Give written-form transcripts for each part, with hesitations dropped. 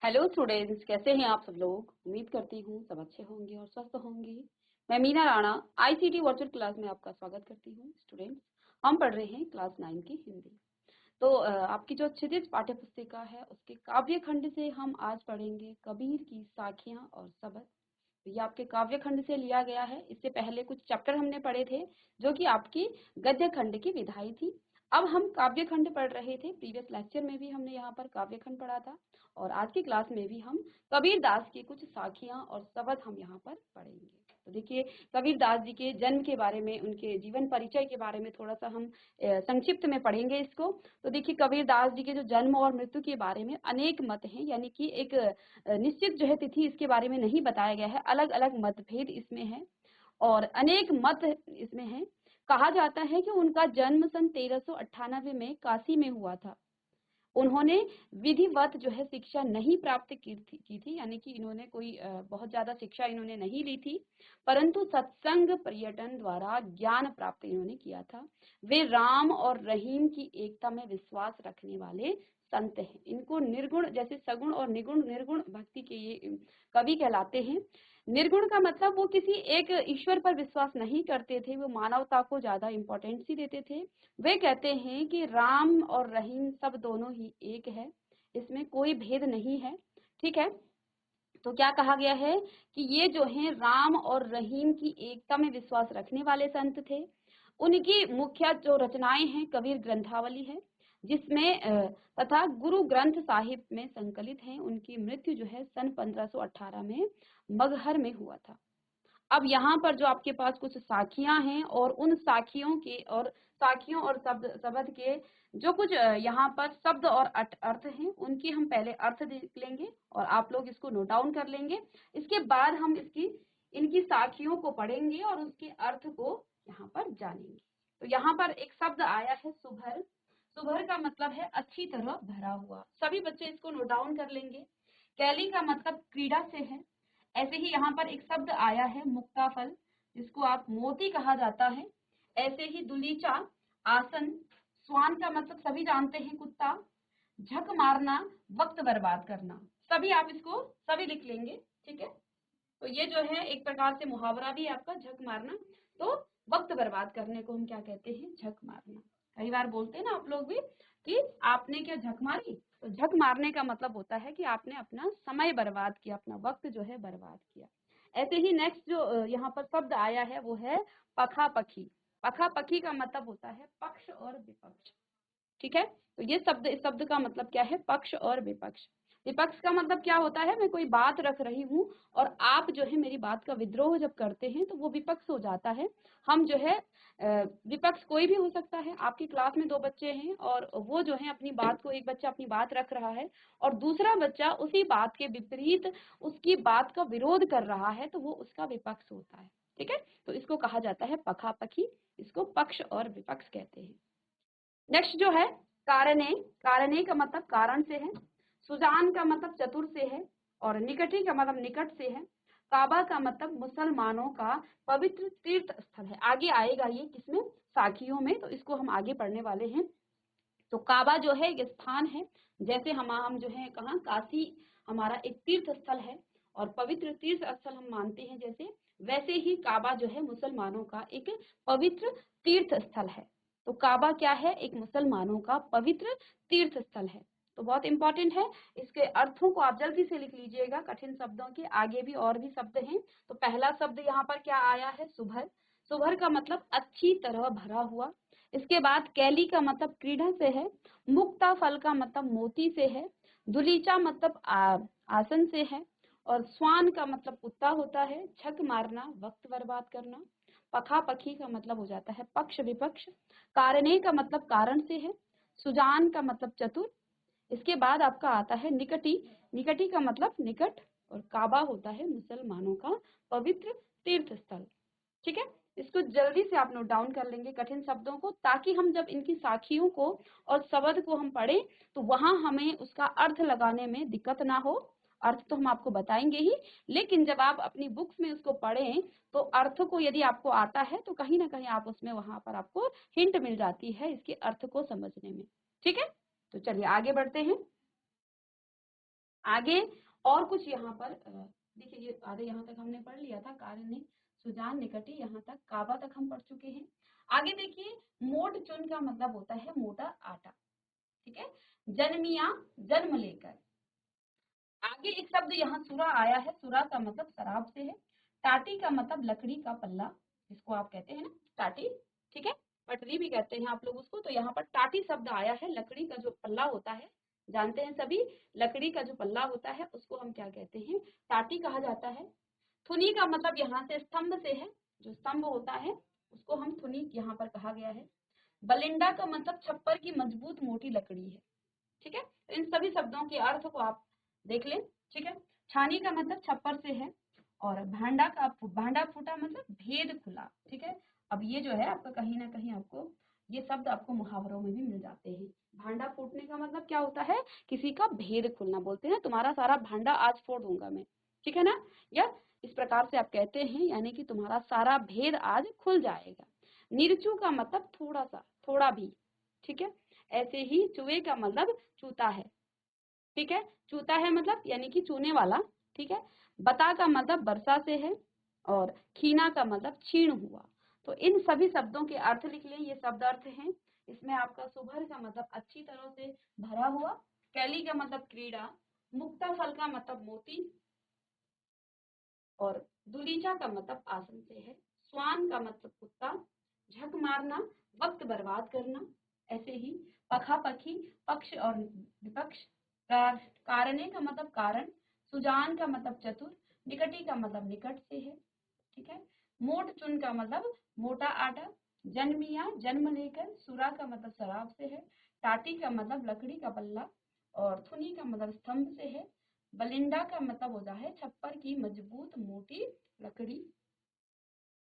Hello students, कैसे हैं आप सब लोग। उम्मीद करती हूँ सब अच्छे होंगे और स्वस्थ होंगे। मैं Meena Rana ICT virtual class में आपका स्वागत करती हूँ। स्टूडेंट्स, हम पढ़ रहे हैं क्लास 9 की हिंदी। तो आपकी जो क्षितिज पाठ्य पुस्तिका है उसके काव्य खंड से हम आज पढ़ेंगे कबीर की साखियां और सबद। तो ये आपके काव्य खंड से लिया गया है। इससे पहले कुछ चैप्टर हमने पढ़े थे जो कि आपकी गद्य खंड की विधाई थी। अब हम काव्य खंड पढ़ रहे थे। प्रीवियस लेक्चर में भी हमने यहाँ पर काव्य खंड पढ़ा था और आज की क्लास में भी हम कबीर दास की कुछ साखियां और सबद हम यहाँ पर पढ़ेंगे। तो देखिए, कबीर दास जी के जन्म के बारे में, उनके जीवन परिचय के बारे में थोड़ा सा हम संक्षिप्त में पढ़ेंगे इसको। तो देखिए, कबीर दास जी के जो जन्म और मृत्यु के बारे में अनेक मत हैं, यानी कि एक निश्चित जो है तिथि इसके बारे में नहीं बताया गया है। अलग अलग मतभेद इसमें है और अनेक मत इसमें है। कहा जाता है कि उनका जन्म सन 1398 में काशी में हुआ था। उन्होंने विधिवत जो है शिक्षा नहीं प्राप्त की थी, यानी कि इन्होंने कोई बहुत ज्यादा शिक्षा इन्होंने नहीं ली थी, परंतु सत्संग पर्यटन द्वारा ज्ञान प्राप्त इन्होंने किया था। वे राम और रहीम की एकता में विश्वास रखने वाले संत हैं। इनको निर्गुण, जैसे सगुण और निगुण, निर्गुण भक्ति के ये कवि कहलाते हैं। निर्गुण का मतलब वो किसी एक ईश्वर पर विश्वास नहीं करते थे, वो मानवता को ज्यादा इंपॉर्टेंस ही देते थे। वे कहते हैं कि राम और रहीम सब दोनों ही एक है, इसमें कोई भेद नहीं है। ठीक है, तो क्या कहा गया है कि ये जो है राम और रहीम की एकता में विश्वास रखने वाले संत थे। उनकी मुख्य जो रचनाएं हैं कबीर ग्रंथावली है, जिसमें तथा गुरु ग्रंथ साहिब में संकलित हैं। उनकी मृत्यु जो है सन 1518 में मगहर में हुआ था। अब यहाँ पर जो आपके पास कुछ साखियां हैं और उन साखियों और शब्द के जो कुछ यहाँ पर शब्द और अर्थ हैं, उनकी हम पहले अर्थ देख लेंगे और आप लोग इसको नोट डाउन कर लेंगे। इसके बाद हम इनकी साखियों को पढ़ेंगे और उसके अर्थ को यहाँ पर जानेंगे। तो यहाँ पर एक शब्द आया है सुभर। सुभर का मतलब है अच्छी तरह भरा हुआ। सभी बच्चे इसको नोट डाउन कर लेंगे। कैली का मतलब क्रीड़ा से है। ऐसे ही यहाँ पर एक शब्द आया है मुक्ताफल, जिसको आप मोती कहा जाता है। ऐसे ही दुलीचा, आसन। स्वान का मतलब सभी जानते हैं कुत्ता। झक मारना, वक्त बर्बाद करना। सभी आप इसको सभी लिख लेंगे। ठीक है, तो ये जो है एक प्रकार से मुहावरा भी है आपका, झक मारना। तो वक्त बर्बाद करने को हम क्या कहते हैं, झक मारना। कई बार बोलते हैं ना आप लोग भी कि आपने क्या झक मारी, तो झक मारने का मतलब होता है कि आपने अपना समय बर्बाद किया, अपना वक्त जो है बर्बाद किया। ऐसे ही नेक्स्ट जो यहाँ पर शब्द आया है वो है पखा पखी। पखा पखी का मतलब होता है पक्ष और विपक्ष। ठीक है, तो ये शब्द, इस शब्द का मतलब क्या है, पक्ष और विपक्ष। विपक्ष का मतलब क्या होता है, मैं कोई बात रख रही हूँ और आप जो है मेरी बात का विद्रोह जब करते हैं तो वो विपक्ष हो जाता है। हम जो है विपक्ष कोई भी हो सकता है। आपकी क्लास में दो बच्चे हैं और वो जो है अपनी बात को, एक बच्चा अपनी बात रख रहा है और दूसरा बच्चा उसी बात के विपरीत उसकी बात का विरोध कर रहा है, तो वो उसका विपक्ष होता है। ठीक है, तो इसको कहा जाता है पखापखी, इसको पक्ष और विपक्ष कहते हैं। नेक्स्ट जो है कारणे। कारणे का मतलब कारण से है। सुजान का मतलब चतुर से है और निकटी का मतलब निकट से है। काबा का मतलब मुसलमानों का पवित्र तीर्थ स्थल है। आगे आएगा ये किसमें, साखियों में, तो इसको हम आगे पढ़ने वाले हैं। तो काबा जो है एक स्थान है, जैसे हम जो है कहाँ, काशी हमारा एक तीर्थ स्थल है और पवित्र तीर्थ स्थल हम मानते हैं जैसे, वैसे ही काबा जो है मुसलमानों का एक पवित्र तीर्थ स्थल है। तो काबा क्या है, एक मुसलमानों का पवित्र तीर्थ स्थल है। तो बहुत इंपॉर्टेंट है। इसके अर्थों को आप जल्दी से लिख लीजिएगा, कठिन शब्दों के आगे भी और भी शब्द हैं। तो पहला शब्द यहाँ पर क्या आया है, सुभर। सुभर का मतलब अच्छी तरह भरा हुआ। इसके बाद कैली का मतलब क्रीड़ा से है। मुक्ता फल का मतलब मोती से है। दुलीचा मतलब आसन से है और स्वान का मतलब कुत्ता होता है। छक मारना, वक्त बर्बाद करना। पखा पखी का मतलब हो जाता है पक्ष विपक्ष। कारणे का मतलब कारण से है। सुजान का मतलब चतुर। इसके बाद आपका आता है निकटी। निकटी का मतलब निकट और काबा होता है मुसलमानों का पवित्र तीर्थ स्थल। ठीक है, इसको जल्दी से आप नोट डाउन कर लेंगे कठिन शब्दों को, ताकि हम जब इनकी साखियों को और शब्द को हम पढ़ें तो वहां हमें उसका अर्थ लगाने में दिक्कत ना हो। अर्थ तो हम आपको बताएंगे ही, लेकिन जब आप अपनी बुक्स में उसको पढ़ें तो अर्थ को यदि आपको आता है तो कहीं ना कहीं आप उसमें, वहां पर आपको हिंट मिल जाती है इसके अर्थ को समझने में। ठीक है, तो चलिए आगे बढ़ते हैं। आगे और कुछ यहाँ पर देखिए, ये आधे यहाँ तक हमने पढ़ लिया था, कारणे सुजान निकटे, यहाँ तक काबा तक हम पढ़ चुके हैं। आगे देखिए, मोट चुन का मतलब होता है मोटा आटा, ठीक है। जन्मिया, जन्म लेकर। आगे एक शब्द यहाँ सुरा आया है, सुरा का मतलब शराब से है। टाटी का मतलब लकड़ी का पल्ला, जिसको आप कहते हैं ना टाटी, ठीक है, पटरी भी कहते हैं आप लोग उसको। तो यहाँ पर टाटी शब्द आया है, लकड़ी का जो पल्ला होता है, जानते हैं सभी, लकड़ी का जो पल्ला होता है उसको हम क्या कहते हैं, टाटी कहा जाता है। थुनी का मतलब यहाँ से स्तंभ से है, जो स्तंभ होता है उसको हम थुनी यहाँ पर कहा गया है। बलिंडा का मतलब छप्पर की मजबूत मोटी लकड़ी है, ठीक है। तो इन सभी शब्दों के अर्थ को आप देख लें, ठीक है। छानी का मतलब छप्पर से है, और भांडा फूटा मतलब भेद खुला, ठीक है। अब ये जो है आपका कहीं ना कहीं आपको ये शब्द आपको मुहावरों में भी मिल जाते हैं। भांडा फूटने का मतलब क्या होता है, किसी का भेद खुलना, बोलते हैं तुम्हारा सारा भांडा आज फोड़ दूंगा मैं, ठीक है ना, या इस प्रकार से आप कहते हैं, यानी कि तुम्हारा सारा भेद आज खुल जाएगा। निरचू का मतलब थोड़ा सा, थोड़ा भी, ठीक है। ऐसे ही चूहे का मतलब चूता है, ठीक है, चूता है मतलब यानी कि चूने वाला, ठीक है। बता का मतलब वर्षा से है, और खीना का मतलब क्षीण हुआ। तो इन सभी शब्दों के अर्थ लिख लें, ये शब्द अर्थ हैं। इसमें आपका सुभर का मतलब अच्छी तरह से भरा हुआ, कैली का मतलब क्रीड़ा, मुक्ता फल का मतलब मोती, और दुलीचा का मतलब आसन से है। स्वान का मतलब कुत्ता, झक मारना, वक्त बर्बाद करना। ऐसे ही पखा पखी, पक्ष और विपक्ष। कारणे का मतलब कारण, सुजान का मतलब चतुर, निकटी का मतलब निकट से है, ठीक है। मोट चुन का मतलब मोटा आटा, जन्मिया जन्म लेकर, सुरा का मतलब शराब से है, टाटी का मतलब लकड़ी का पल्ला, और थुनी का मतलब स्तंभ से है। बलिंडा का मतलब होता है छप्पर की मजबूत मोटी लकड़ी।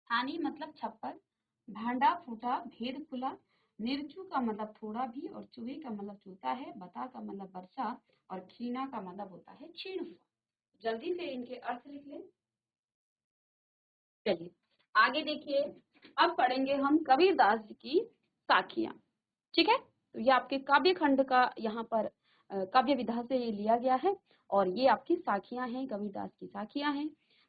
छानी मतलब छप्पर, भांडा फूटा भेद खुला, निरचू का मतलब थोड़ा भी, और चूहे का मतलब चूता है, बता का मतलब वर्षा, और खीना का मतलब होता है क्षीण हुआ। जल्दी से इनके अर्थ लिख लें। चलिए आगे देखिए, अब पढ़ेंगे हम कबीरदास जी की साखियां, ठीक है। तो ये आपके काव्य खंड का यहाँ पर काव्य विधा से ये लिया गया है, और ये आपकी साखियां हैं, कबीरदास की साखियां हैं।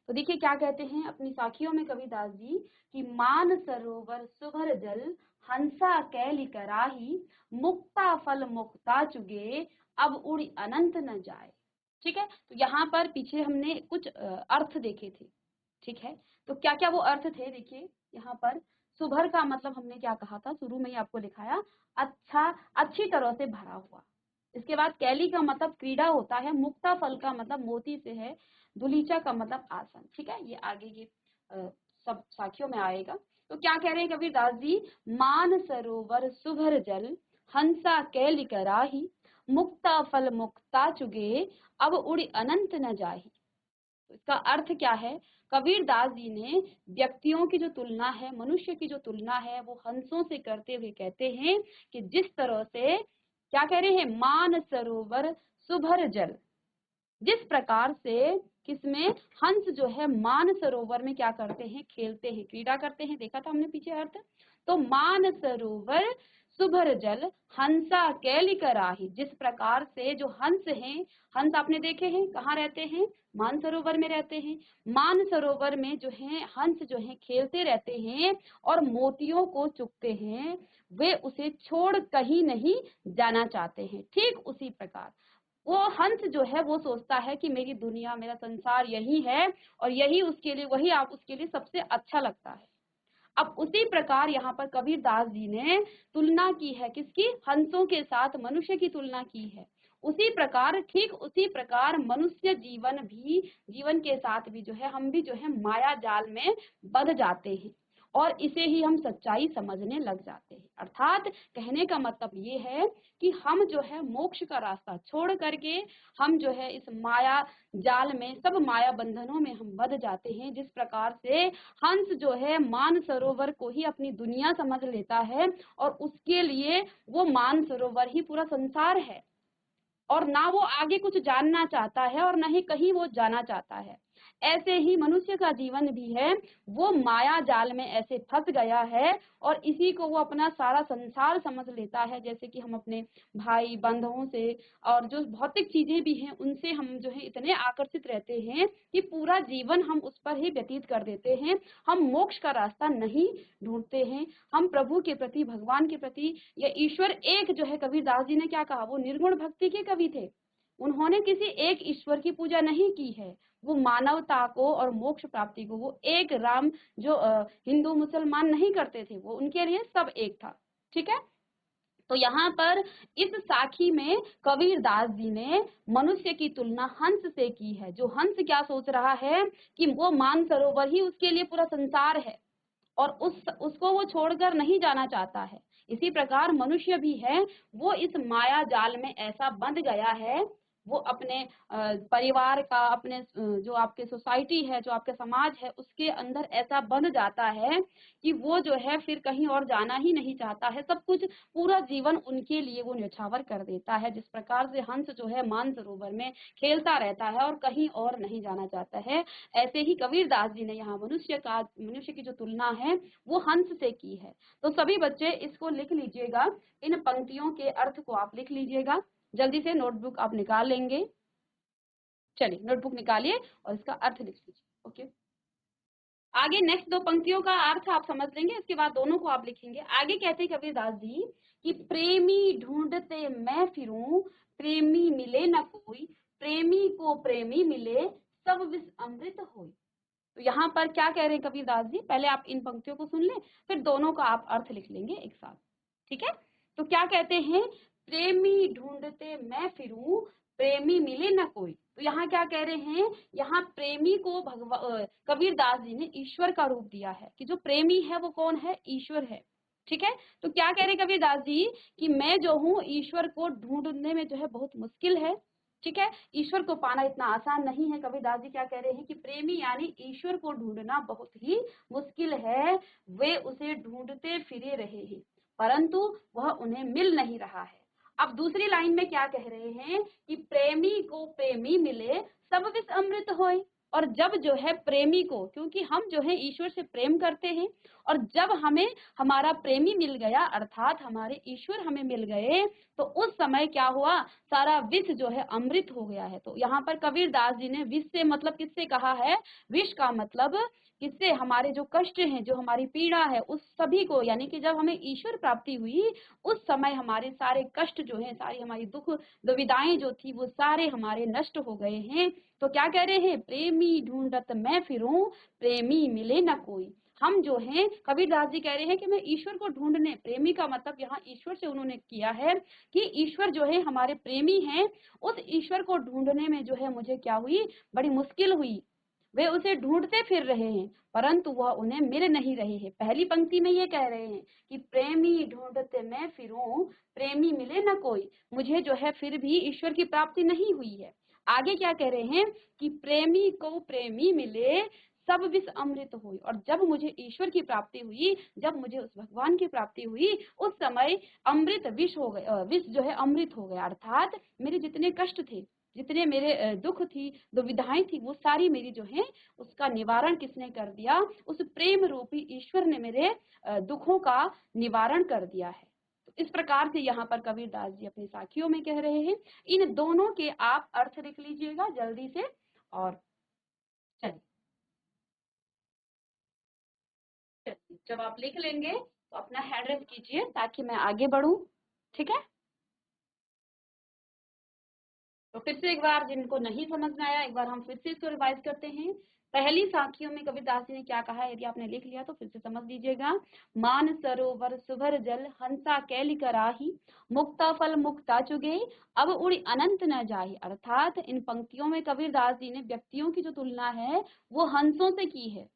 तो देखिए क्या कहते हैं अपनी साखियों में कबीरदास जी, कि मान सरोवर सुभर जल, हंसा कैली कराही, मुक्ता फल मुक्ता चुगे, अब उड़ी अनंत न जाए, ठीक है। तो यहाँ पर पीछे हमने कुछ अर्थ देखे थे, ठीक है। तो क्या क्या वो अर्थ थे, देखिए यहाँ पर सुभर का मतलब हमने क्या कहा था, शुरू में ही आपको लिखाया, अच्छा, अच्छी तरह से भरा हुआ। इसके बाद कैली का मतलब क्रीड़ा होता है, मुक्ता फल का मतलब मोती से है, दुलीचा का मतलब आसन, ठीक है। ये आगे ये सब साखियों में आएगा। तो क्या कह रहे हैं कबीरदास जी, मान सरोवर सुभर जल, हंसा कैली कराही, मुक्ता फल मुक्ता चुगे, अब उड़ी अनंत न जाही। तो इसका अर्थ क्या है, कबीरदास जी ने व्यक्तियों की जो तुलना है, मनुष्य की जो तुलना है, वो हंसों से करते हुए कहते हैं कि जिस तरह से, क्या कह रहे हैं, मान सरोवर सुभर जल, जिस प्रकार से किसमें, हंस जो है मान सरोवर में क्या करते हैं, खेलते हैं, क्रीड़ा करते हैं, देखा था हमने पीछे अर्थ। तो मान सरोवर सुभर जल, हंसा कैली कराही, जिस प्रकार से जो हंस हैं, हंस आपने देखे हैं कहाँ रहते हैं, मान सरोवर में रहते हैं। मान सरोवर में जो है हंस जो है खेलते रहते हैं और मोतियों को चुगते हैं, वे उसे छोड़ कहीं नहीं जाना चाहते हैं। ठीक उसी प्रकार वो हंस जो है वो सोचता है कि मेरी दुनिया, मेरा संसार यही है, और यही उसके लिए, वही आप उसके लिए सबसे अच्छा लगता है। अब उसी प्रकार यहाँ पर कबीरदास जी ने तुलना की है, किसकी, हंसों के साथ मनुष्य की तुलना की है। उसी प्रकार, ठीक उसी प्रकार मनुष्य जीवन के साथ भी जो है, हम भी जो है माया जाल में बंध जाते हैं, और इसे ही हम सच्चाई समझने लग जाते हैं। अर्थात कहने का मतलब ये है कि हम जो है मोक्ष का रास्ता छोड़ करके हम जो है इस माया जाल में, सब माया बंधनों में हम बंध जाते हैं। जिस प्रकार से हंस जो है मान सरोवर को ही अपनी दुनिया समझ लेता है, और उसके लिए वो मान सरोवर ही पूरा संसार है, और ना वो आगे कुछ जानना चाहता है और ना ही कहीं वो जाना चाहता है। ऐसे ही मनुष्य का जीवन भी है, वो माया जाल में ऐसे फंस गया है और इसी को वो अपना सारा संसार समझ लेता है। जैसे कि हम अपने भाई बंधुओं से और जो भौतिक चीजें भी हैं उनसे हम जो है इतने आकर्षित रहते हैं कि पूरा जीवन हम उस पर ही व्यतीत कर देते हैं। हम मोक्ष का रास्ता नहीं ढूंढते हैं, हम प्रभु के प्रति, भगवान के प्रति या ईश्वर एक जो है, कबीरदास जी ने क्या कहा, वो निर्गुण भक्ति के कवि थे। उन्होंने किसी एक ईश्वर की पूजा नहीं की है, वो मानवता को और मोक्ष प्राप्ति को, वो एक राम जो हिंदू मुसलमान नहीं करते थे, वो उनके लिए सब एक था। ठीक है, तो यहाँ पर इस साखी में कबीरदास जी ने मनुष्य की तुलना हंस से की है। जो हंस क्या सोच रहा है कि वो मानसरोवर ही उसके लिए पूरा संसार है और उसको वो छोड़कर नहीं जाना चाहता है। इसी प्रकार मनुष्य भी है, वो इस माया जाल में ऐसा बंध गया है, वो अपने परिवार का, अपने जो आपके सोसाइटी है, जो आपके समाज है, उसके अंदर ऐसा बंध जाता है कि वो जो है फिर कहीं और जाना ही नहीं चाहता है। सब कुछ, पूरा जीवन उनके लिए वो न्यौछावर कर देता है। जिस प्रकार से हंस जो है मानसरोवर में खेलता रहता है और कहीं और नहीं जाना चाहता है, ऐसे ही कबीरदास जी ने यहाँ मनुष्य की जो तुलना है वो हंस से की है। तो सभी बच्चे इसको लिख लीजिएगा, इन पंक्तियों के अर्थ को आप लिख लीजिएगा। जल्दी से नोटबुक आप निकाल लेंगे। चलिए नोटबुक निकालिए और इसका अर्थ लिख लीजिए। ओके, आगे नेक्स्ट दो पंक्तियों का अर्थ आप समझ लेंगे, इसके बाद दोनों को आप लिखेंगे। आगे कहते हैं कबीरदास जी कि प्रेमी ढूंढते मैं फिरूं, प्रेमी मिले न कोई, प्रेमी को प्रेमी मिले, सब विष अमृत होई। तो यहाँ पर क्या कह रहे हैं कबीरदास जी, पहले आप इन पंक्तियों को सुन लें, फिर दोनों का आप अर्थ लिख लेंगे एक साथ। ठीक है, तो क्या कहते हैं, प्रेमी ढूंढते मैं फिरूं, प्रेमी मिले न कोई। तो यहाँ क्या कह रहे हैं, यहाँ प्रेमी को कबीरदास जी ने ईश्वर का रूप दिया है कि जो प्रेमी है वो कौन है, ईश्वर है। ठीक है, तो क्या कह रहे कबीरदास जी कि मैं जो हूँ ईश्वर को ढूंढने में जो है बहुत मुश्किल है। ठीक है, ईश्वर को पाना इतना आसान नहीं है। कबीरदास जी क्या कह रहे हैं कि प्रेमी यानी ईश्वर को ढूंढना बहुत ही मुश्किल है, वे उसे ढूंढते फिरे रहे हैं परंतु वह उन्हें मिल नहीं रहा है। अब दूसरी लाइन में क्या कह रहे हैं कि प्रेमी को प्रेमी मिले, सब विष अमृत होए। और जब जो है प्रेमी को, क्योंकि हम जो है ईश्वर से प्रेम करते हैं, और जब हमें हमारा प्रेमी मिल गया अर्थात हमारे ईश्वर हमें मिल गए, तो उस समय क्या हुआ, सारा विष जो है अमृत हो गया है। तो यहाँ पर कबीरदास जी ने विष से मतलब किससे कहा है, विष का मतलब किससे, हमारे जो कष्ट हैं, जो हमारी पीड़ा है, उस सभी को, यानी कि जब हमें ईश्वर प्राप्ति हुई उस समय हमारे सारे कष्ट जो हैं, सारी हमारी दुख दुविधाएं जो थी वो सारे हमारे नष्ट हो गए हैं। तो क्या कह रहे हैं, प्रेमी ढूंढत मैं फिरूं, प्रेमी मिले न कोई। हम जो हैं, कबीरदास जी कह रहे हैं कि मैं ईश्वर को ढूंढने, प्रेमी का मतलब यहाँ ईश्वर से उन्होंने किया है कि ईश्वर जो है हमारे प्रेमी हैं, उस ईश्वर को ढूंढने में जो है मुझे क्या हुई, बड़ी मुश्किल हुई। वे उसे ढूंढते फिर रहे हैं परंतु वह उन्हें मिल नहीं रहे हैं। पहली पंक्ति में ये कह रहे हैं कि प्रेमी ढूंढते मैं फिरूं, प्रेमी मिले न कोई, मुझे जो है फिर भी ईश्वर की प्राप्ति नहीं हुई है। आगे क्या कह रहे हैं कि प्रेमी को प्रेमी मिले, सब विष अमृत हुई। और जब मुझे ईश्वर की प्राप्ति हुई, जब मुझे उस भगवान की प्राप्ति हुई, उस समय अमृत विष हो गए, विष जो है अमृत हो गया। अर्थात मेरे जितने कष्ट थे, जितने मेरे दुख थी, दुविधाएं थी, वो सारी मेरी जो है उसका निवारण किसने कर दिया, उस प्रेम रूपी ईश्वर ने मेरे दुखों का निवारण कर दिया है। तो इस प्रकार से यहाँ पर कबीरदास जी अपनी साखियों में कह रहे हैं। इन दोनों के आप अर्थ लिख लीजिएगा जल्दी से। और चलिए, जब आप लिख लेंगे तो अपना हैंड रेस कीजिए ताकि मैं आगे बढ़ूं। ठीक है, तो फिर से एक बार जिनको नहीं समझ में आया, एक बार हम फिर से इसको रिवाइज करते हैं। पहली साखियों में कबीरदास जी ने क्या कहा है, यदि आपने लिख लिया तो फिर से समझ लीजिएगा। मान सरोवर सुभर जल, हंसा कैली कराही, मुक्ता फल मुक्ता चुगे, अब उड़ी अनंत न जाही। अर्थात इन पंक्तियों में कबीरदास जी ने व्यक्तियों की जो तुलना है वो हंसों से की है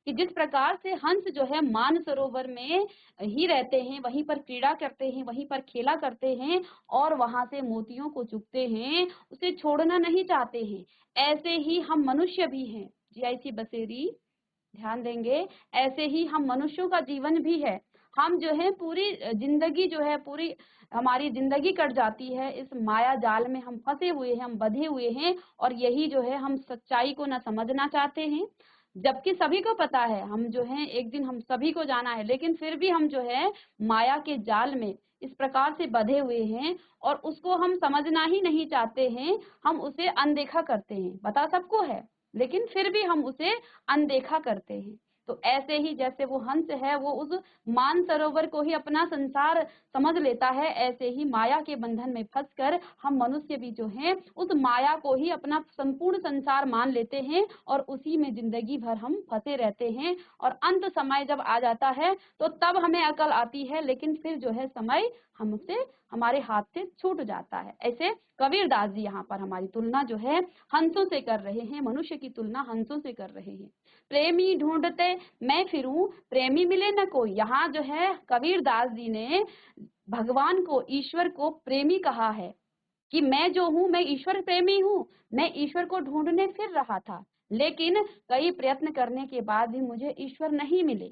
कि जिस प्रकार से हंस जो है मान सरोवर में ही रहते हैं, वहीं पर क्रीड़ा करते हैं, वहीं पर खेला करते हैं और वहां से मोतियों को चुगते हैं, उसे छोड़ना नहीं चाहते हैं, ऐसे ही हम मनुष्य भी हैं। जीआईसी बसेरी ध्यान देंगे, ऐसे ही हम मनुष्यों का जीवन भी है। हम जो है पूरी जिंदगी जो है, पूरी हमारी जिंदगी कट जाती है इस माया जाल में, हम फंसे हुए हैं, हम बंधे हुए हैं, और यही जो है हम सच्चाई को ना समझना चाहते हैं। जबकि सभी को पता है हम जो है एक दिन हम सभी को जाना है, लेकिन फिर भी हम जो है माया के जाल में इस प्रकार से बंधे हुए हैं और उसको हम समझना ही नहीं चाहते हैं। हम उसे अनदेखा करते हैं, पता सबको है, लेकिन फिर भी हम उसे अनदेखा करते हैं। तो ऐसे ही जैसे वो हंस है, वो उस मानसरोवर को ही अपना संसार समझ लेता है, ऐसे ही माया के बंधन में फंसकर हम मनुष्य भी जो हैं उस माया को ही अपना संपूर्ण संसार मान लेते हैं और उसी में जिंदगी भर हम फंसे रहते हैं। और अंत समय जब आ जाता है तो तब हमें अकल आती है, लेकिन फिर जो है समय हमसे हमारे हाथ से छूट जाता है। ऐसे कबीरदास जी यहाँ पर हमारी तुलना जो है हंसों से कर रहे हैं, मनुष्य की तुलना हंसों से कर रहे हैं। प्रेमी ढूंढते मैं फिरूं, प्रेमी मिले न कोई। यहाँ जो है कबीरदास जी ने भगवान को, ईश्वर को प्रेमी कहा है कि मैं जो हूँ मैं ईश्वर प्रेमी हूँ। मैं ईश्वर को ढूंढने फिर रहा था, लेकिन कई प्रयत्न करने के बाद भी मुझे ईश्वर नहीं मिले।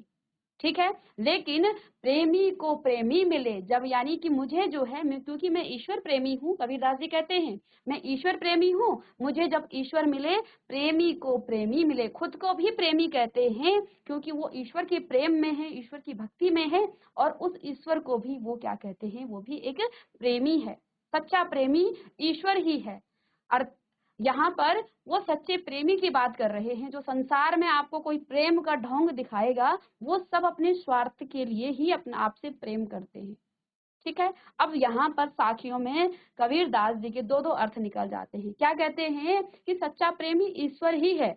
ठीक है, लेकिन प्रेमी को प्रेमी मिले जब, यानी कि मुझे जो है क्योंकि मैं ईश्वर प्रेमी हूँ, कबीरदास जी कहते हैं मैं ईश्वर प्रेमी हूँ, मुझे जब ईश्वर मिले, प्रेमी को प्रेमी मिले। खुद को भी प्रेमी कहते हैं क्योंकि वो ईश्वर के प्रेम में है, ईश्वर की भक्ति में है, और उस ईश्वर को भी वो क्या कहते हैं, वो भी एक प्रेमी है। सच्चा प्रेमी ईश्वर ही है। और यहाँ पर वो सच्चे प्रेमी की बात कर रहे हैं। जो संसार में आपको कोई प्रेम का ढोंग दिखाएगा, वो सब अपने स्वार्थ के लिए ही अपने आप से प्रेम करते हैं। ठीक है, अब यहाँ पर साखियों में कबीरदास जी के दो दो अर्थ निकल जाते हैं। क्या कहते हैं कि सच्चा प्रेमी ईश्वर ही है।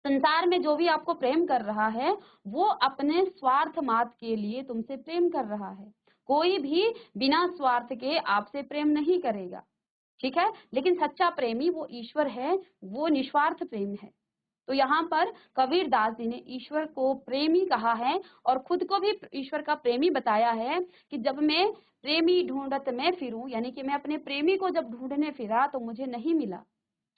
संसार में जो भी आपको प्रेम कर रहा है वो अपने स्वार्थ मात्र के लिए तुमसे प्रेम कर रहा है। कोई भी बिना स्वार्थ के आपसे प्रेम नहीं करेगा। ठीक है, लेकिन सच्चा प्रेमी वो ईश्वर है, वो निस्वार्थ प्रेम है। तो यहाँ पर कबीरदास जी ने ईश्वर को प्रेमी कहा है और खुद को भी ईश्वर का प्रेमी बताया है कि जब मैं प्रेमी ढूंढत मैं फिरूं, यानी कि मैं अपने प्रेमी को जब ढूंढने फिरा तो मुझे नहीं मिला।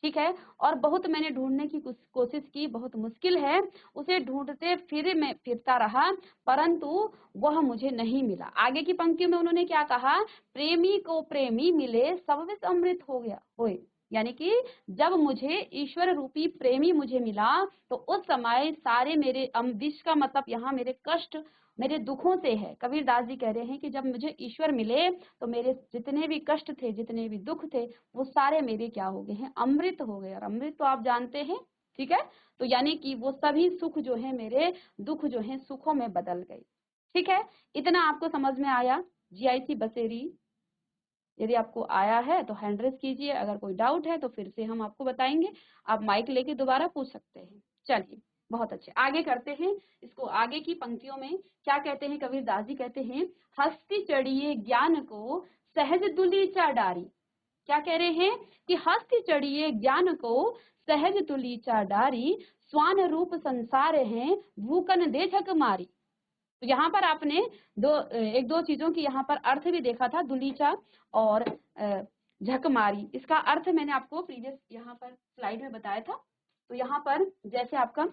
ठीक है, और बहुत मैंने ढूंढने की कोशिश की, बहुत मुश्किल है, उसे ढूंढते फिर मैं फिरता रहा, परंतु वह मुझे नहीं मिला। आगे की पंक्तियों में उन्होंने क्या कहा, प्रेमी को प्रेमी मिले सब विष अमृत हो गया होए। यानी कि जब मुझे ईश्वर रूपी प्रेमी मुझे मिला तो उस समय सारे मेरे विष का मतलब यहाँ मेरे कष्ट, मेरे दुखों से है। कबीरदास जी कह रहे हैं कि जब मुझे ईश्वर मिले तो मेरे जितने भी कष्ट थे, जितने भी दुख थे, वो सारे मेरे क्या हो गए हैं, अमृत हो गए। और अमृत तो आप जानते हैं। ठीक है, तो यानी कि वो सभी सुख जो है मेरे दुख जो है सुखों में बदल गए। ठीक है, इतना आपको समझ में आया। जीआईसी बसेरी, यदि आपको आया है तो हैंड रेस कीजिए, अगर कोई डाउट है तो फिर से हम आपको बताएंगे। आप माइक लेके दोबारा पूछ सकते हैं। चलिए, बहुत अच्छे, आगे करते हैं इसको। आगे की पंक्तियों में क्या कहते हैं कबीरदास जी, कहते हैं हस्ती चढ़िए ज्ञान को सहज दुलीचा डारी। क्या कह रहे हैं कि हस्ती चढ़िए ज्ञान को सहज दुलीचा डारी, स्वान रूप संसार है भूकन दे झक मारी। तो यहाँ पर आपने एक दो चीजों की यहाँ पर अर्थ भी देखा था, दुलीचा और झकमारी। इसका अर्थ मैंने आपको प्रीवियस यहाँ पर स्लाइड में बताया था। तो यहाँ पर जैसे आपका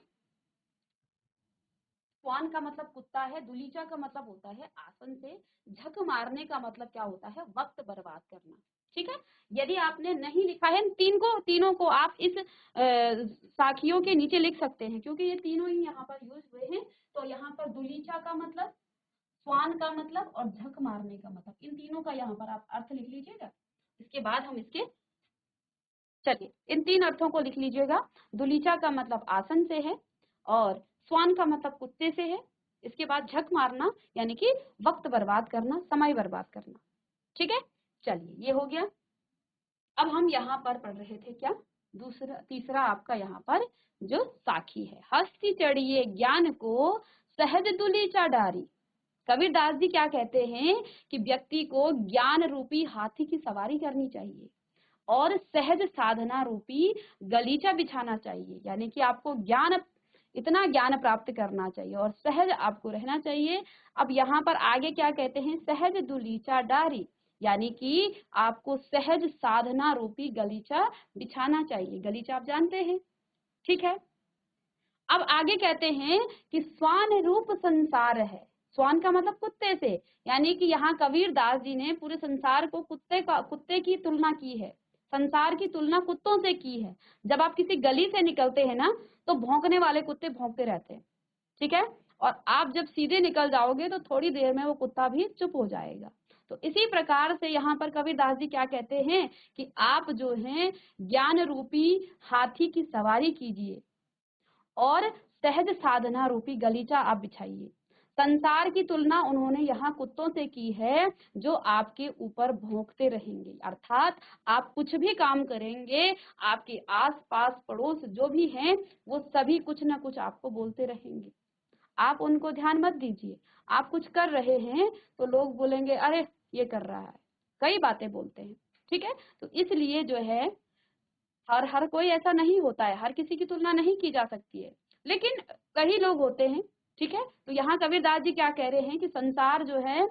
स्वान का मतलब कुत्ता है, दुलीचा का मतलब होता है आसन से, झक मारने का मतलब क्या होता है, वक्त बर्बाद करना। ठीक है, यदि आपने नहीं लिखा है तीनों को आप इस साखियों के नीचे लिख सकते हैं, क्योंकि ये तीनों ही यहाँ पर यूज हुए हैं। तो यहाँ पर दुलीचा का मतलब, स्वान का मतलब और झक मारने का मतलब, इन तीनों का यहाँ पर आप अर्थ लिख लीजिएगा। इसके बाद हम इसके, चलिए इन तीन अर्थों को लिख लीजिएगा। दुलीचा का मतलब आसन से है और स्वान का मतलब कुत्ते से है। इसके बाद झक मारना यानी कि वक्त बर्बाद करना, समय बर्बाद करना। ठीक है, चलिए ये हो गया। अब हम यहाँ पर पढ़ रहे थे क्या, तीसरा आपका यहाँ पर जो साखी है, हस्ती चढ़िए ज्ञान को सहज दुलीचा डारी। कबीरदास जी क्या कहते हैं कि व्यक्ति को ज्ञान रूपी हाथी की सवारी करनी चाहिए और सहज साधना रूपी गलीचा बिछाना चाहिए। यानी कि आपको इतना ज्ञान प्राप्त करना चाहिए और सहज आपको रहना चाहिए। अब यहाँ पर आगे क्या कहते हैं, सहज दुलीचा डारी, यानी कि आपको सहज साधना रूपी गलीचा बिछाना चाहिए। गलीचा आप जानते हैं। ठीक है, अब आगे कहते हैं कि स्वान रूप संसार है। स्वान का मतलब कुत्ते से, यानी कि यहाँ कबीर दास जी ने पूरे संसार को कुत्ते की तुलना की है, संसार की तुलना कुत्तों से की है। जब आप किसी गली से निकलते हैं ना, तो भौंकने वाले कुत्ते भौंकते रहते हैं, ठीक है, और आप जब सीधे निकल जाओगे तो थोड़ी देर में वो कुत्ता भी चुप हो जाएगा। तो इसी प्रकार से यहाँ पर कबीरदास जी क्या कहते हैं कि आप जो हैं ज्ञान रूपी हाथी की सवारी कीजिए और सहज साधना रूपी गलीचा आप बिछाइए। संसार की तुलना उन्होंने यहाँ कुत्तों से की है जो आपके ऊपर भौंकते रहेंगे, अर्थात आप कुछ भी काम करेंगे, आपके आस पास पड़ोस जो भी हैं वो सभी कुछ ना कुछ आपको बोलते रहेंगे। आप उनको ध्यान मत दीजिए। आप कुछ कर रहे हैं तो लोग बोलेंगे अरे ये कर रहा है, कई बातें बोलते हैं, ठीक है। तो इसलिए जो है हर हर कोई ऐसा नहीं होता है, हर किसी की तुलना नहीं की जा सकती है, लेकिन कई लोग होते हैं, ठीक है। तो यहाँ कबीरदास जी क्या कह रहे हैं कि संसार जो है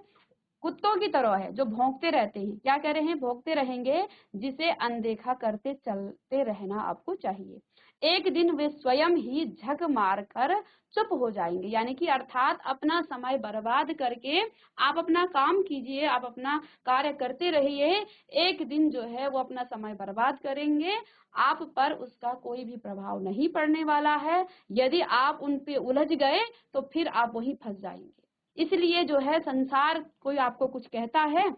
कुत्तों की तरह है जो भौंकते रहते हैं। क्या कह रहे हैं? भौंकते रहेंगे, जिसे अनदेखा करते चलते रहना आपको चाहिए। एक दिन वे स्वयं ही झक मारकर चुप हो जाएंगे, यानी कि अर्थात अपना समय बर्बाद करके आप अपना काम कीजिए, आप अपना कार्य करते रहिए। एक दिन जो है वो अपना समय बर्बाद करेंगे, आप पर उसका कोई भी प्रभाव नहीं पड़ने वाला है। यदि आप उन पे उलझ गए तो फिर आप वहीं फंस जाएंगे। इसलिए जो है संसार कोई आपको कुछ कहता है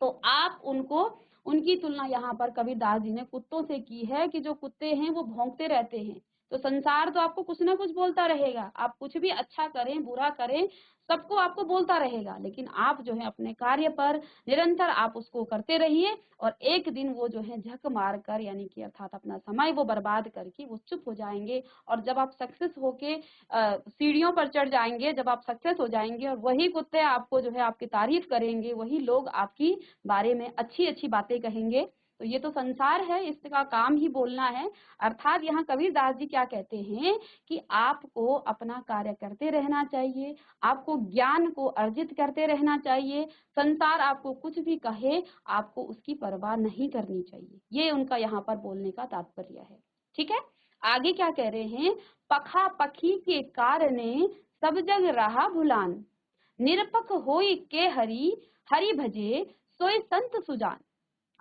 तो आप उनको उनकी तुलना यहाँ पर कबीरदास जी ने कुत्तों से की है कि जो कुत्ते हैं वो भौंकते रहते हैं। तो संसार तो आपको कुछ ना कुछ बोलता रहेगा, आप कुछ भी अच्छा करें बुरा करें सबको आपको बोलता रहेगा, लेकिन आप जो है अपने कार्य पर निरंतर आप उसको करते रहिए और एक दिन वो जो है झक मार कर यानी कि अर्थात अपना समय वो बर्बाद करके वो चुप हो जाएंगे। और जब आप सक्सेस होके सीढ़ियों पर चढ़ जाएंगे, जब आप सक्सेस हो जाएंगे और वही कुत्ते आपको जो है आपकी तारीफ करेंगे, वही लोग आपकी बारे में अच्छी अच्छी बातें कहेंगे। तो ये तो संसार है, इसका काम ही बोलना है। अर्थात यहाँ कबीरदास जी क्या कहते हैं कि आपको अपना कार्य करते रहना चाहिए, आपको ज्ञान को अर्जित करते रहना चाहिए। संसार आपको कुछ भी कहे आपको उसकी परवाह नहीं करनी चाहिए, ये उनका यहाँ पर बोलने का तात्पर्य है, ठीक है। आगे क्या कह रहे हैं? पखा पखी के कारणे सब जग रहा भुलान, निरपक होई के हरि हरि भजे सोई संत सुजान।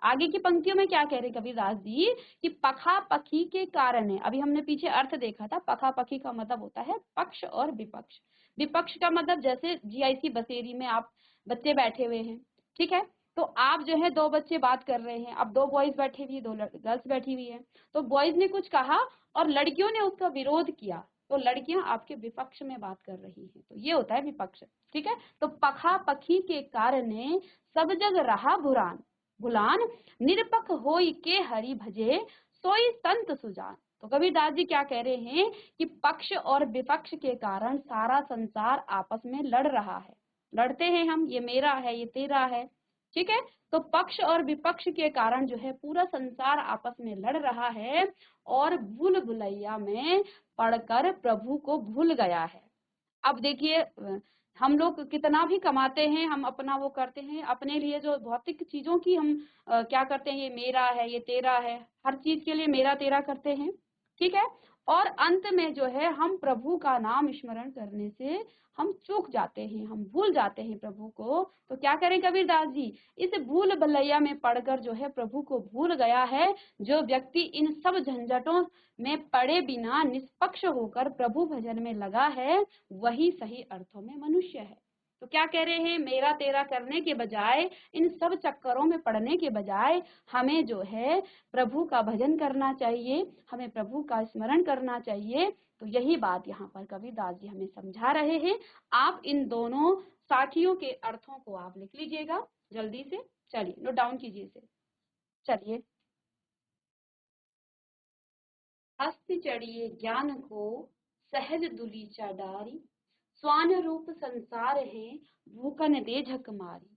आगे की पंक्तियों में क्या कह रहे कबीरदास जी कि पखा पखी के कारण है। अभी हमने पीछे अर्थ देखा था, पखा पखी का मतलब होता है पक्ष और विपक्ष। विपक्ष का मतलब जैसे जीआईसी बसेरी में आप बच्चे बैठे हुए हैं, ठीक है, तो आप जो है दो बच्चे बात कर रहे हैं, अब दो बॉयज बैठे हुए, दो गर्ल्स बैठी हुई है, तो बॉयज ने कुछ कहा और लड़कियों ने उसका विरोध किया, तो लड़कियां आपके विपक्ष में बात कर रही हैं, तो ये होता है विपक्ष, ठीक है। तो पखा पखी के कारण सब जग रहा भुरान भुलान, निरपक होई के हरि भजे सोई संत सुजान। तो कबीरदास जी क्या कह रहे हैं कि पक्ष और विपक्ष के कारण सारा संसार आपस में लड़ रहा है, लड़ते हैं हम, ये मेरा है ये तेरा है, ठीक है। तो पक्ष और विपक्ष के कारण जो है पूरा संसार आपस में लड़ रहा है और भूल भुलैया में पढ़कर प्रभु को भूल गया है। अब देखिए हम लोग कितना भी कमाते हैं, हम अपना वो करते हैं, अपने लिए जो भौतिक चीजों की हम क्या करते हैं, ये मेरा है ये तेरा है, हर चीज के लिए मेरा तेरा करते हैं, ठीक है। और अंत में जो है हम प्रभु का नाम स्मरण करने से हम चूक जाते हैं, हम भूल जाते हैं प्रभु को। तो क्या करें कबीरदास जी? इस भूल भलैया में पढ़कर जो है प्रभु को भूल गया है। जो व्यक्ति इन सब झंझटों में पड़े बिना निष्पक्ष होकर प्रभु भजन में लगा है वही सही अर्थों में मनुष्य है। तो क्या कह रहे हैं? मेरा तेरा करने के बजाय, इन सब चक्करों में पड़ने के बजाय हमें जो है प्रभु का भजन करना चाहिए, हमें प्रभु का स्मरण करना चाहिए। तो यही बात यहाँ पर कबीरदास जी हमें समझा रहे हैं। आप इन दोनों साखियों के अर्थों को आप लिख लीजिएगा जल्दी से, चलिए नोट डाउन कीजिए इसे। चलिए, हस्त चढ़िए ज्ञान को सहज दुलीचा डारी, स्वान रूप संसार है भूखन दे झक मारी।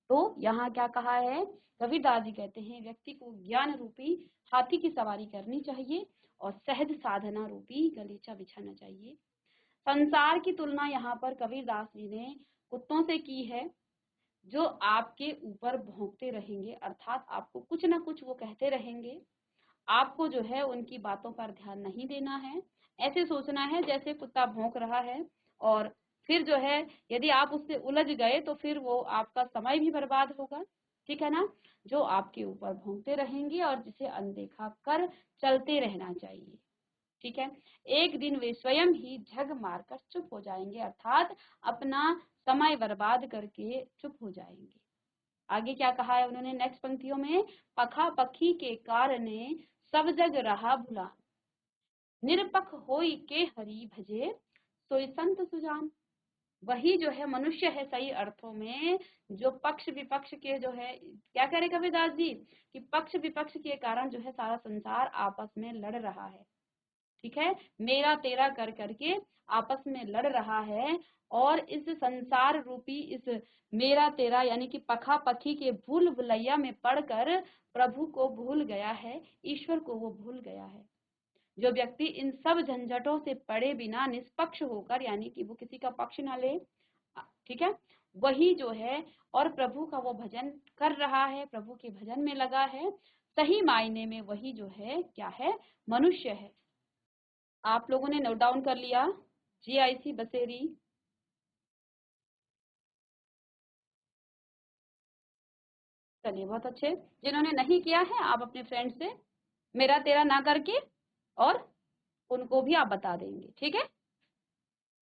तो यहाँ क्या कहा है? कबीरदास जी कहते हैं व्यक्ति को ज्ञान रूपी हाथी की सवारी करनी चाहिए और सहज साधना रूपी गलीचा बिछाना चाहिए। संसार की तुलना यहाँ पर कबीरदास जी ने कुत्तों से की है जो आपके ऊपर भौंकते रहेंगे, अर्थात आपको कुछ ना कुछ वो कहते रहेंगे, आपको जो है उनकी बातों पर ध्यान नहीं देना है। ऐसे सोचना है जैसे कुत्ता भौंक रहा है और फिर जो है यदि आप उससे उलझ गए तो फिर वो आपका समय भी बर्बाद होगा, ठीक है ना, जो आपके ऊपर भौंकते रहेंगे और जिसे अनदेखा कर चलते रहना चाहिए, ठीक है। एक दिन वे स्वयं ही झग मारकर चुप हो जाएंगे, अर्थात अपना समय बर्बाद करके चुप हो जाएंगे। आगे क्या कहा है उन्होंने नेक्स्ट पंक्तियों में, पखा पखी के कारणे सब जग रहा भुला, निरपख होई के हरि भजे सोई संत सुजान। वही जो है मनुष्य है सही अर्थों में, जो पक्ष विपक्ष के जो है, क्या कह रहे कबीरदास जी कि पक्ष विपक्ष के कारण जो है सारा संसार आपस में लड़ रहा है, ठीक है, मेरा तेरा कर करके आपस में लड़ रहा है। और इस संसार रूपी इस मेरा तेरा यानी कि पखा पखी के भूल भुलैया में पड़कर प्रभु को भूल गया है, ईश्वर को वो भूल गया है। जो व्यक्ति इन सब झंझटों से पड़े बिना निष्पक्ष होकर यानी कि वो किसी का पक्ष ना ले, ठीक है, वही जो है और प्रभु का वो भजन कर रहा है, प्रभु के भजन में लगा है, सही मायने में वही जो है क्या है, मनुष्य है। आप लोगों ने नोट डाउन कर लिया GIC बसेरी? चलिए बहुत अच्छे। जिन्होंने नहीं किया है आप अपने फ्रेंड से मेरा तेरा ना करके और उनको भी आप बता देंगे, ठीक है।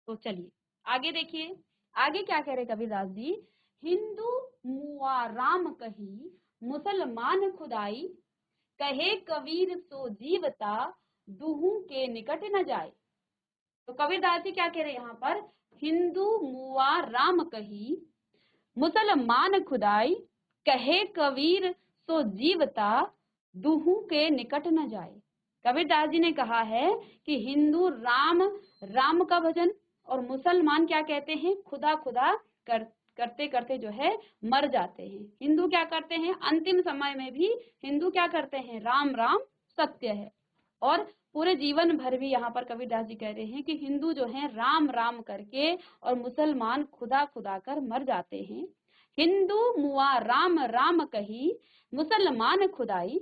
तो चलिए आगे देखिए, आगे क्या कह रहे कबीरदास जी, हिंदू मुआ राम कही मुसलमान खुदाई, कहे कबीर सो जीवता दुहू के निकट न जाए। तो कबीरदास जी क्या कह रहे हैं यहाँ पर, हिंदू मुआ राम कही मुसलमान खुदाई, कहे कबीर सो जीवता दुहू के निकट न जाए। कबीरदास जी ने कहा है कि हिंदू राम राम का भजन और मुसलमान क्या कहते हैं, खुदा खुदा करते करते जो है मर जाते हैं। हिंदू क्या करते हैं, अंतिम समय में भी हिंदू क्या करते हैं, राम राम सत्य है। और पूरे जीवन भर भी यहाँ पर कबीरदास जी कह रहे हैं कि हिंदू जो है राम राम करके और मुसलमान खुदा खुदा कर मर जाते हैं। हिंदू मुआ राम राम कही मुसलमान खुदाई,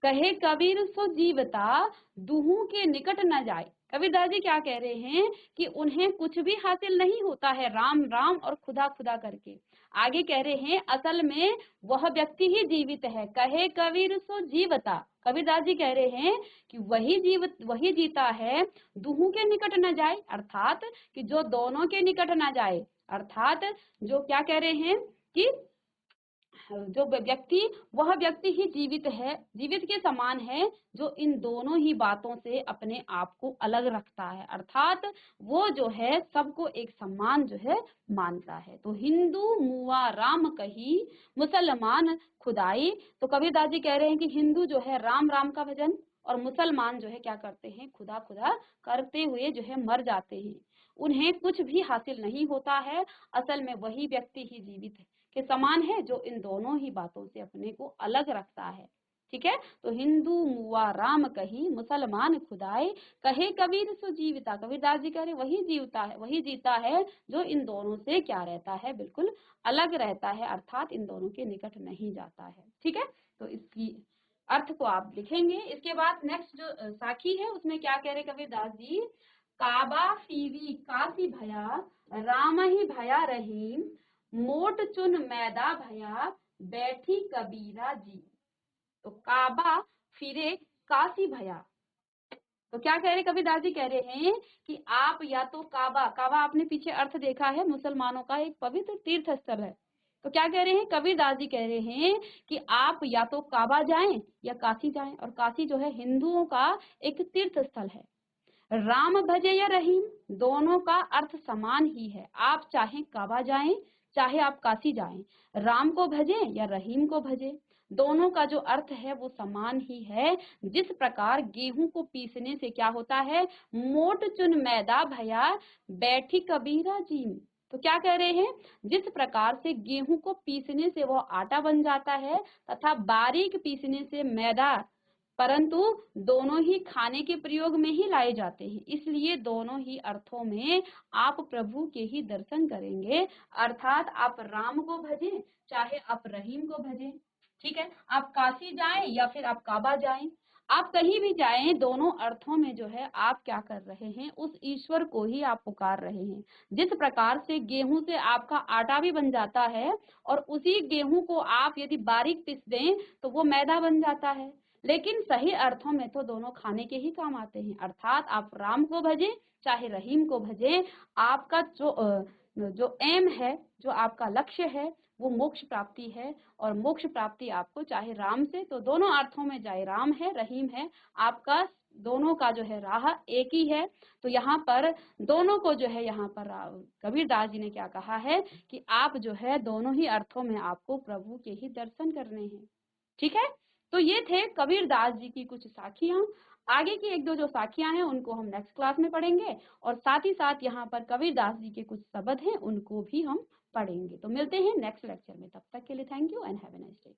कहे कबीर सो जीवता दुहू के निकट न जाए। कबीरदास जी क्या कह रहे हैं कि उन्हें कुछ भी हासिल नहीं होता है राम राम और खुदा खुदा करके। आगे कह रहे हैं असल में वह व्यक्ति ही जीवित है, कहे कबीर सो जीवता। कबीरदास जी कह रहे हैं कि वही जीता है, दुहू के निकट न जाए, अर्थात कि जो दोनों के निकट न जाए, अर्थात जो क्या कह रहे हैं कि जो व्यक्ति वह व्यक्ति ही जीवित है, जीवित के समान है, जो इन दोनों ही बातों से अपने आप को अलग रखता है, अर्थात वो जो है सबको एक समान जो है मानता है। तो हिंदू मुआ राम कही मुसलमान खुदाई। तो कबीरदास जी कह रहे हैं कि हिंदू जो है राम राम का भजन और मुसलमान जो है क्या करते हैं, खुदा खुदा करते हुए जो है मर जाते हैं। उन्हें कुछ भी हासिल नहीं होता है, असल में वही व्यक्ति ही जीवित है के समान है जो इन दोनों ही बातों से अपने को अलग रखता है, ठीक है। तो हिंदू मुआ राम कही मुसलमान खुदाई, कहे कबीर सो जीविता। कबीरदास जी कह रहे वही जीवता है, वही जीता है जो इन दोनों से क्या रहता है, बिल्कुल अलग रहता है, अर्थात इन दोनों के निकट नहीं जाता है, ठीक है। तो इसकी अर्थ को आप लिखेंगे। इसके बाद नेक्स्ट जो साखी है उसमें क्या कह रहे कबीरदास जी, काबा फीवी काशी भया राम ही भया रहीम, मोट चुन मैदा भया बैठी कबीरा जी। तो काबा फिरे काशी भया। तो क्या कह रहे कबीरदास जी कह रहे हैं कि आप या तो काबा, काबा आपने पीछे अर्थ देखा है, मुसलमानों का एक पवित्र तीर्थ स्थल है। तो क्या कह रहे हैं कबीरदास जी कह रहे हैं कि आप या तो काबा जाएं या काशी जाएं, और काशी जो है हिंदुओं का एक तीर्थ स्थल है। राम भजे या रहीम, दोनों का अर्थ समान ही है। आप चाहे काबा जाएं चाहे आप काशी जाएं, राम को भजे या रहीम को भजे, दोनों का जो अर्थ है वो समान ही है। जिस प्रकार गेहूं को पीसने से क्या होता है, मोट चुन मैदा भया बैठी कबीरा जी। तो क्या कह रहे हैं, जिस प्रकार से गेहूं को पीसने से वो आटा बन जाता है तथा बारीक पीसने से मैदा, परंतु दोनों ही खाने के प्रयोग में ही लाए जाते हैं, इसलिए दोनों ही अर्थों में आप प्रभु के ही दर्शन करेंगे, अर्थात आप राम को भजें चाहे आप रहीम को भजें, ठीक है। आप काशी जाएं या फिर आप काबा जाएं, आप कहीं भी जाएं, दोनों अर्थों में जो है आप क्या कर रहे हैं, उस ईश्वर को ही आप पुकार रहे हैं। जिस प्रकार से गेहूं से आपका आटा भी बन जाता है और उसी गेहूं को आप यदि बारीक पीस दें तो वो मैदा बन जाता है, लेकिन सही अर्थों में तो दोनों खाने के ही काम आते हैं। अर्थात आप राम को भजें चाहे रहीम को भजें, आपका जो एम है, जो आपका लक्ष्य है, वो मोक्ष प्राप्ति है। और मोक्ष प्राप्ति आपको चाहे राम से, तो दोनों अर्थों में चाहे राम है रहीम है, आपका दोनों का जो है राह एक ही है। तो यहाँ पर दोनों को जो है, यहाँ पर कबीर दास जी ने क्या कहा है कि आप जो है दोनों ही अर्थों में आपको प्रभु के ही दर्शन करने हैं। ठीक है, तो ये थे कबीर दास जी की कुछ साखियां। आगे की एक दो जो साखियां हैं उनको हम नेक्स्ट क्लास में पढ़ेंगे, और साथ ही साथ यहाँ पर कबीर दास जी के कुछ शब्द हैं उनको भी हम पढ़ेंगे। तो मिलते हैं नेक्स्ट लेक्चर में, तब तक के लिए thank you and have a nice day.